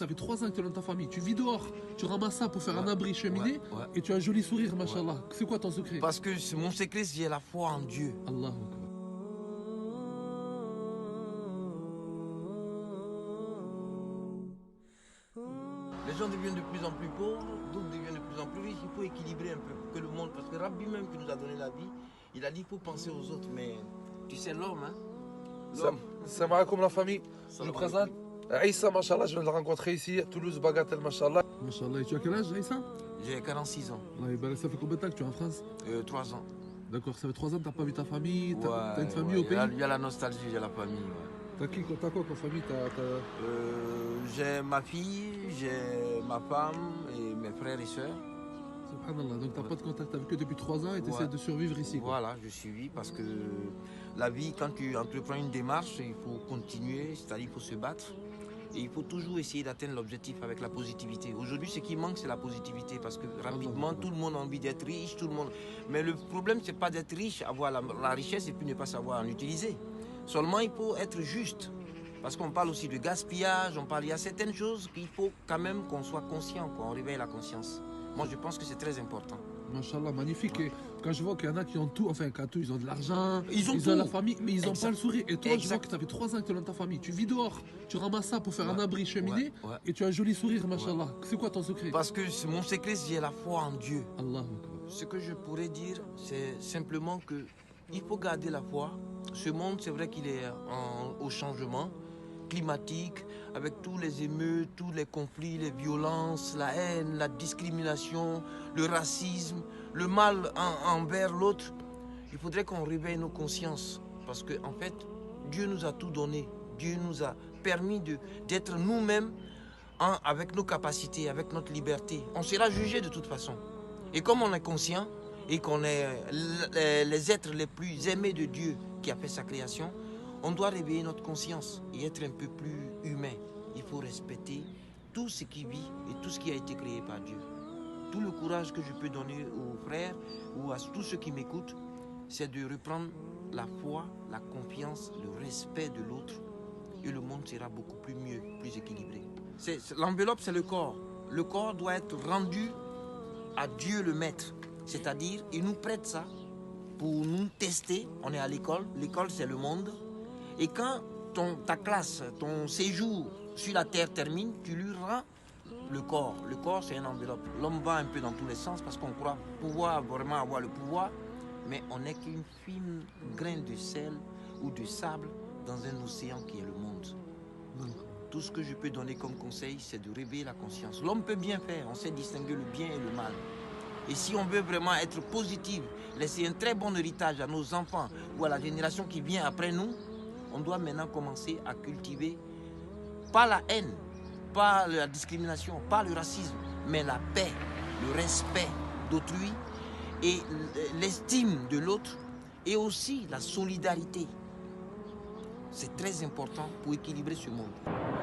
Ça fait 3 ans que tu es dans ta famille, tu vis dehors, tu ramasses ça pour faire un abri cheminée ouais. et tu as un joli sourire, machallah. C'est quoi ton secret? Parce que mon secret, c'est la foi en Dieu. Allahu Akbar. Les gens deviennent de plus en plus pauvres, d'autres deviennent de plus en plus riches. Il faut équilibrer un peu pour que le monde, parce que Rabbi même qui nous a donné la vie, il a dit qu'il faut penser aux autres. Mais tu sais, l'homme, hein, l'homme. Salam alaikum la famille, je vous présente Aïssa, machallah, je viens de le rencontrer ici à Toulouse, Bagatelle, machallah. Machallah, et tu as quel âge, Aïssa? J'ai 46 ans, Ça fait combien de temps que tu es en France? 3 ans. D'accord, ça fait 3 ans que tu n'as pas vu ta famille, tu Ouais, as une famille au pays? Il y a la nostalgie, j'ai la famille. Ouais. T'as quoi comme famille? J'ai ma fille, j'ai ma femme et mes frères et sœurs. Subhanallah, donc tu n'as pas de contact avec eux depuis 3 ans et tu essaies de survivre ici, quoi. Voilà, je suis parce que la vie, quand tu entreprends une démarche, il faut continuer, c'est-à-dire il faut se battre. Et il faut toujours essayer d'atteindre l'objectif avec la positivité. Aujourd'hui, ce qui manque, c'est la positivité. Parce que rapidement, tout le monde a envie d'être riche, tout le monde. Mais le problème, c'est pas d'être riche, avoir la richesse et puis ne pas savoir en utiliser. Seulement, il faut être juste. Parce qu'on parle aussi de gaspillage, il y a certaines choses qu'il faut quand même qu'on soit conscient, qu'on réveille la conscience. Moi, je pense que c'est très important. Machallah, magnifique. Et quand je vois qu'il y en a qui ont tout, enfin, qui ont tout, ils ont de l'argent, ils ont la famille, mais ils n'ont pas le sourire. Et toi, je vois que ça fait 3 ans que tu es dans ta famille. Tu vis dehors, tu ramasses ça pour faire un abri cheminée et tu as un joli sourire, machallah. C'est quoi ton secret? Parce que mon secret, c'est la foi en Dieu. Allah. Ce que je pourrais dire, c'est simplement que il faut garder la foi. Ce monde, c'est vrai qu'il est au changement climatique, avec tous les émeutes, tous les conflits, les violences, la haine, la discrimination, le racisme, le mal envers l'autre. Il faudrait qu'on réveille nos consciences parce que en fait, Dieu nous a tout donné. Dieu nous a permis d'être nous-mêmes avec nos capacités, avec notre liberté. On sera jugé de toute façon. Et comme on est conscient et qu'on est les êtres les plus aimés de Dieu qui a fait sa création, on doit réveiller notre conscience et être un peu plus humain. Il faut respecter tout ce qui vit et tout ce qui a été créé par Dieu. Tout le courage que je peux donner aux frères ou à tous ceux qui m'écoutent, c'est de reprendre la foi, la confiance, le respect de l'autre et le monde sera beaucoup plus mieux, plus équilibré. L'enveloppe, c'est le corps. Le corps doit être rendu à Dieu le Maître. C'est-à-dire, il nous prête ça pour nous tester. On est à l'école. L'école, c'est le monde. Et quand ta classe, ton séjour sur la terre termine, tu lui rends le corps. Le corps, c'est une enveloppe. L'homme va un peu dans tous les sens parce qu'on croit pouvoir vraiment avoir le pouvoir, mais on n'est qu'une fine grain de sel ou de sable dans un océan qui est le monde. Tout ce que je peux donner comme conseil, c'est de réveiller la conscience. L'homme peut bien faire, on sait distinguer le bien et le mal. Et si on veut vraiment être positif, laisser un très bon héritage à nos enfants ou à la génération qui vient après nous, on doit maintenant commencer à cultiver, pas la haine, pas la discrimination, pas le racisme, mais la paix, le respect d'autrui et l'estime de l'autre et aussi la solidarité. C'est très important pour équilibrer ce monde.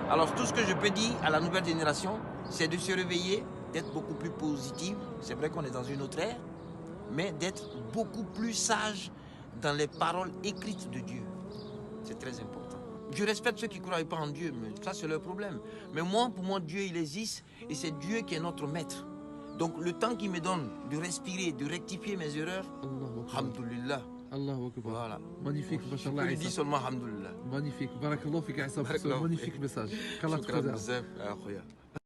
Alors tout ce que je peux dire à la nouvelle génération, c'est de se réveiller, d'être beaucoup plus positive. C'est vrai qu'on est dans une autre ère, mais d'être beaucoup plus sage dans les paroles écrites de Dieu. C'est très important. Je respecte ceux qui ne croient pas en Dieu, mais ça c'est leur problème. Mais moi, pour moi, Dieu il existe et c'est Dieu qui est notre maître. Donc le temps qu'il me donne de respirer, de rectifier mes erreurs, alhamdoulilah. Allahu Akbar. Voilà. Magnifique, machallah. Je dis seulement alhamdoulilah. Magnifique. Barakallahu fik Aïssa pour ce magnifique message. Qu'Allah te préserve.